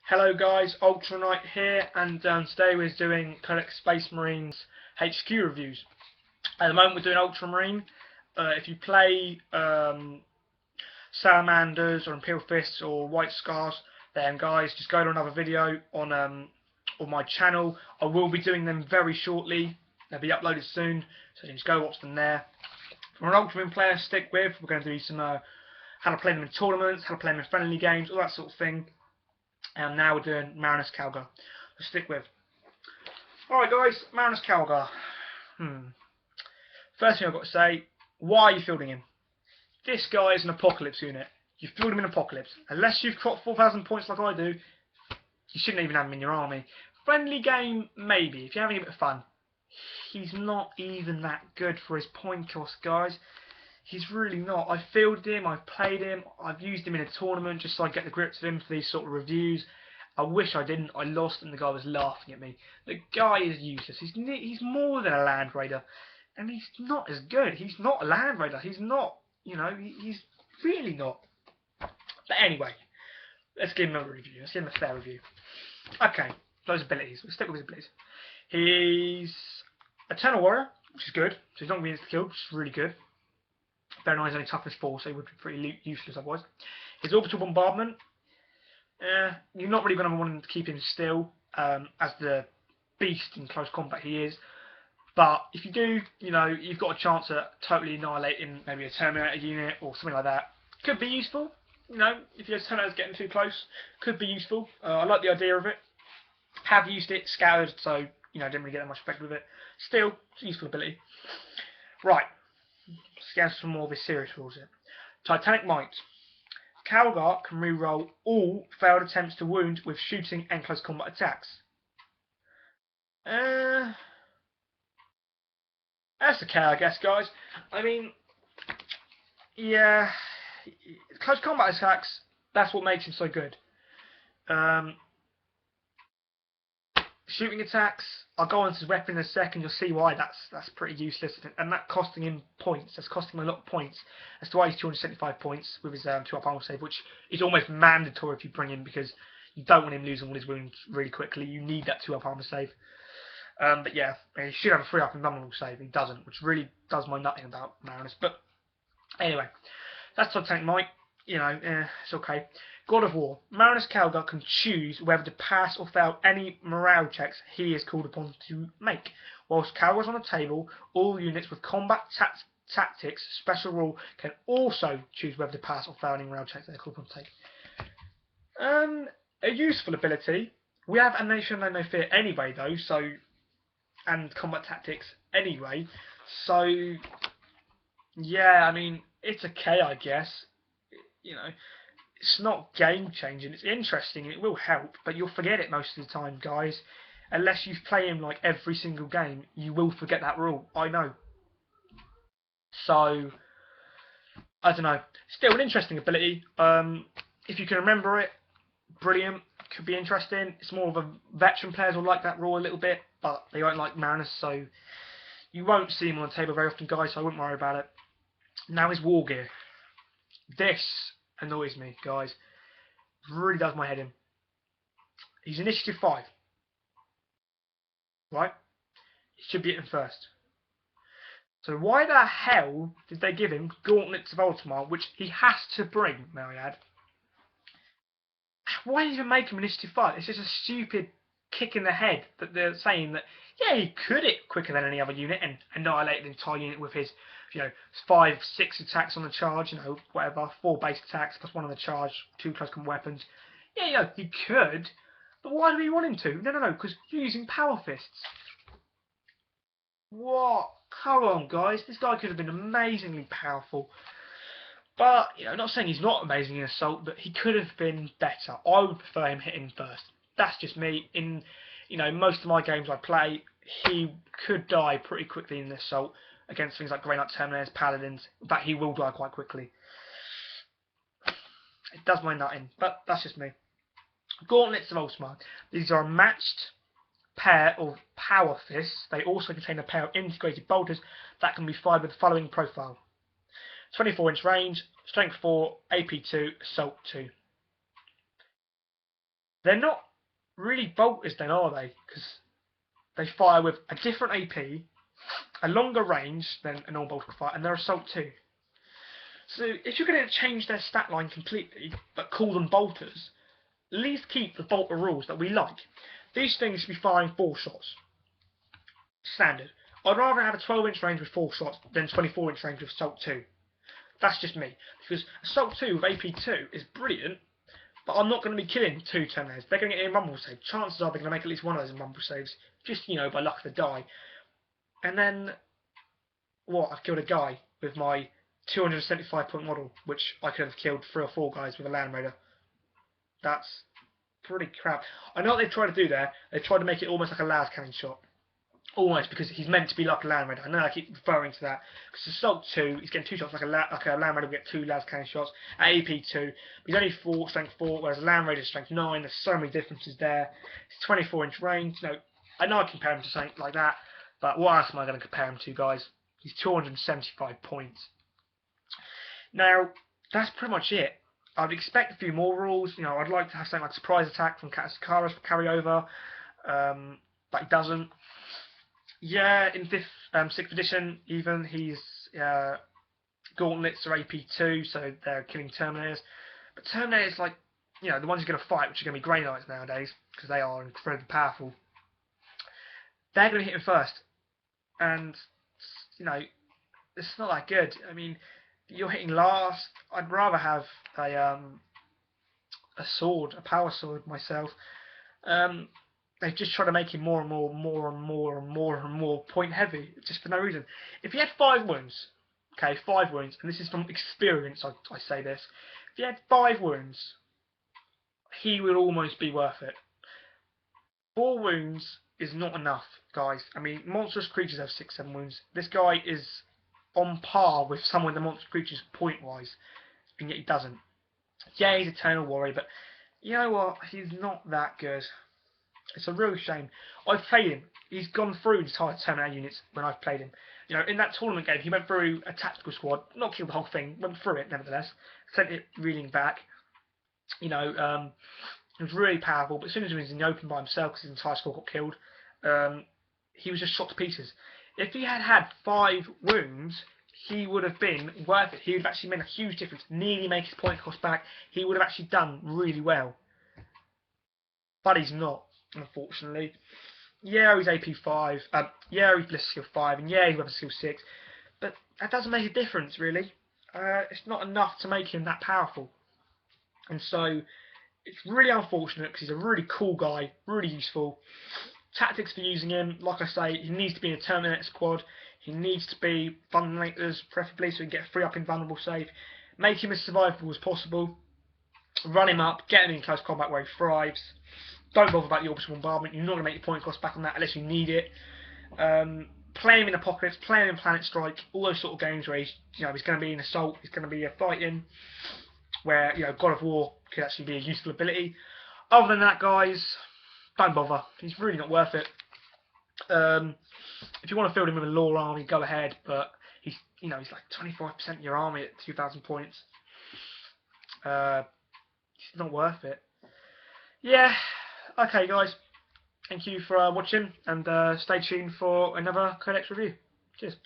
Hello guys, Ultra Knight here, and today we're doing Collect Space Marines HQ reviews. At the moment we're doing Ultramarine. If you play Salamanders or Imperial Fists or White Scars, then guys just go to another video on my channel. I will be doing them very shortly. They'll be uploaded soon, so you just go watch them there. For an Ultramarine player, stick with. We're going to do some how to play them in tournaments, how to play them in friendly games, all that sort of thing. And now we're doing marneus calgar. So stick with. Alright guys, marneus calgar. First thing I've got to say, why are you fielding him? This guy is an apocalypse unit. You field him in apocalypse. Unless you've got 4,000 points like I do, you shouldn't even have him in your army. Friendly game, maybe, if you're having a bit of fun. He's not even that good for his point cost, guys. He's really not. I've fielded him, I've played him, I've used him in a tournament just so I get the grips of him for these sort of reviews. I wish I didn't. I lost and the guy was laughing at me. The guy is useless. He's more than a Land Raider. And he's not as good. He's not a Land Raider. He's not, he's really not. But anyway, let's give him a review. Let's give him a fair review. Okay, those abilities. We'll stick with his abilities. He's Eternal Warrior, which is good. So he's not going to be insta-killed, which is really good. Bear in mind he's only toughness 4, so he would be pretty useless otherwise. His Orbital Bombardment, you're not really going to want to keep him still, as the beast in close combat he is. But if you do, you've got a chance at totally annihilating maybe a Terminator unit or something like that. Could be useful, if your Terminator's getting too close, could be useful. I like the idea of it. Have used it, scattered, so, didn't really get that much effect with it. Still, it's a useful ability. Right. Let's get some more of his serious rules here. Titanic Might. Calgar can reroll all failed attempts to wound with shooting and close combat attacks. That's okay, I guess, guys. I mean, yeah, close combat attacks, that's what makes him so good. Shooting attacks, I'll go on to his weapon in a second, you'll see why that's pretty useless. And that costing him points, that's costing him a lot of points. That's why he's 275 points with his 2-up armor save, which is almost mandatory if you bring him, because you don't want him losing all his wounds really quickly. You need that 2-up armor save. But yeah, he should have a 3-up invulnerable save, he doesn't, which really does my nutting about marneus. But anyway, that's Titanic Might. It's okay. God of War. Marneus calgar can choose whether to pass or fail any morale checks he is called upon to make. Whilst Calgar is on the table, all units with combat tactics special rule can also choose whether to pass or fail any morale checks they're called upon to take. A useful ability. We have a nation know no fear anyway, though, so, and combat tactics anyway. So, yeah, I mean, it's okay, I guess. It's not game changing. It's interesting. It will help, but you'll forget it most of the time, guys. Unless you play him like every single game, you will forget that rule. I know. So I don't know. Still an interesting ability. If you can remember it, brilliant. Could be interesting. It's more of a veteran players will like that rule a little bit, but they won't like marneus, so you won't see him on the table very often, guys. So I wouldn't worry about it. Now his war gear. This annoys me, guys. Really does my head in. He's initiative 5. Right? He should be hitting first. So why the hell did they give him Gauntlets of Ultramar, which he has to bring, may I add? Why did you even make him initiative 5? It's just a stupid kick in the head that they're saying that, yeah, he could hit quicker than any other unit and annihilate the entire unit with his 5, 6 attacks on the charge, whatever, 4 base attacks plus 1 on the charge, 2 close combat weapons. Yeah, he could, but why do we want him to? No, because you're using power fists. What? Come on, guys, this guy could have been amazingly powerful. But, not saying he's not amazing in assault, but he could have been better. I would prefer him hitting first. That's just me. In, most of my games I play, he could die pretty quickly in the assault against things like Grey Knight Terminators, Paladins. In fact, he will die quite quickly. It does my nutting, but that's just me. Gauntlets of Ultramar. These are a matched pair of power fists. They also contain a pair of integrated bolters that can be fired with the following profile. 24-inch range, strength 4, AP 2, assault 2. They're not really bolters then, are they? Because they fire with a different AP, a longer range than a normal bolter can fire, and they're assault too. So if you're going to change their stat line completely, but call them bolters, at least keep the bolter rules that we like. These things should be firing 4 shots. Standard. I'd rather have a 12-inch range with 4 shots than 24-inch range with assault 2. That's just me. Because assault 2 with AP 2 is brilliant, but I'm not going to be killing 2 Terminators. They're going to get in rumble save. Chances are they're going to make at least one of those in rumble saves, just, by luck of the die. And then, what? I've killed a guy with my 275-point model, which I could have killed 3 or 4 guys with a Land Raider. That's pretty crap. I know what they've tried to do there. They've tried to make it almost like a las cannon shot. Almost, because he's meant to be like a Land Raider. I know I keep referring to that. Because Assault 2, he's getting 2 shots like a Land Raider will get 2 las cannon shots. At AP 2, but he's only strength 4, whereas a Land Raider is strength 9. There's so many differences there. It's 24-inch range. I know I compare him to something like that, but what else am I going to compare him to, guys? He's 275 points. Now, that's pretty much it. I'd expect a few more rules. I'd like to have something like surprise attack from Katakara for carryover, but he doesn't. Yeah, in 6th edition, even he's gauntlets are AP2, so they're killing Terminators. But Terminators, like the ones you're going to fight, which are going to be Grey Knights nowadays, because they are incredibly powerful. They're going to hit him first, and it's not that good. I mean, you're hitting last. I'd rather have a sword, a power sword myself. They've just tried to make him more and more point heavy, just for no reason. If he had 5 wounds, okay, 5 wounds, and this is from experience, I say this. If he had 5 wounds, he would almost be worth it. 4 wounds is not enough, guys. I mean, monstrous creatures have 6, 7 wounds. This guy is on par with some of the monstrous creatures point-wise, and yet he doesn't. Yeah, he's Eternal Warrior, but you know what? He's not that good. It's a real shame. I've played him. He's gone through his entire Terminator units when I've played him. In that tournament game, he went through a tactical squad, not killed the whole thing, went through it nevertheless, sent it reeling back. He was really powerful, but as soon as he was in the open by himself, because his entire squad got killed, he was just shot to pieces. If he had had 5 wounds, he would have been worth it. He would have actually made a huge difference, nearly make his point cost back. He would have actually done really well. But he's not, unfortunately. Yeah, he's AP 5. Yeah, he's Blister Skill 5. And yeah, he's Weapon Skill 6. But that doesn't make a difference, really. It's not enough to make him that powerful. And so, it's really unfortunate because he's a really cool guy, really useful. Tactics for using him, like I say, he needs to be in a Terminator squad. He needs to be Vulnerators, preferably, so he can get a 3-up invulnerable save. Make him as survivable as possible. Run him up, get him in close combat where he thrives. Don't bother about the orbital bombardment. You're not going to make your point cost back on that unless you need it. Play him in Apocalypse, play him in Planet Strike, all those sort of games where he's going to be in Assault, he's going to be a fighting, where God of War could actually be a useful ability. Other than that, guys, don't bother. He's really not worth it. If you want to field him with a Law army, go ahead, but he's like 25% of your army at 2,000 points. It's not worth it. Yeah. Okay, guys. Thank you for watching, and stay tuned for another Codex review. Cheers.